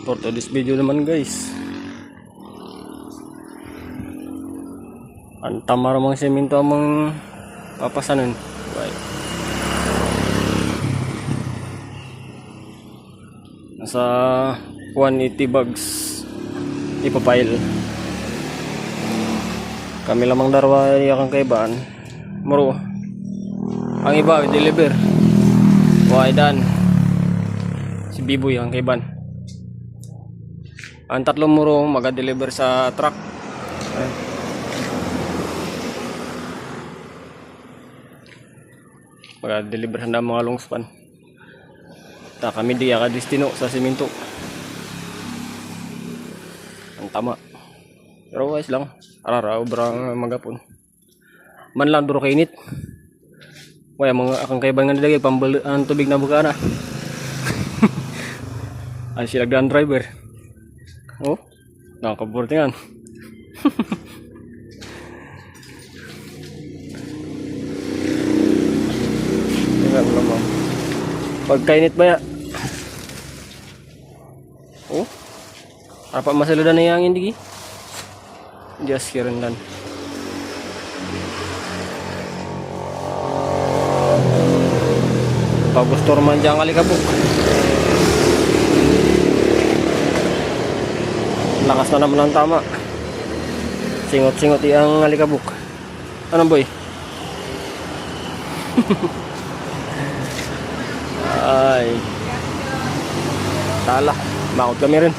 For today's video naman guys, ang tamar mong semento among papasanon. Right. Nasa 180 bags ipapile. Kami lamang darwa yakang kaibaan. Muro ang iba i-deliver. Waidan si Biboy ang kaiban. Ang tatlong muro maga-deliver sa truck. Maga-deliver sa mga long span. Ta kami di ka destino sa semento. Ang tama. Pero wise lang. Arara obrang magapon. Man lang duro kainit. Waya mga akang kaiban nga nilagay pambal ang tubig na buka na. Ang silagdan driver. Oh, nakakaburtingan. Tingnan naman. Pagkainit ba ya? Oh, apa masaludan na yang hindi? Just kiran lang. Pagustor man dyan alikabok. Lakas na naman ang tama. Singot-singot yung alikabok. Ano boy? Ay. Tala. Bakot kami rin.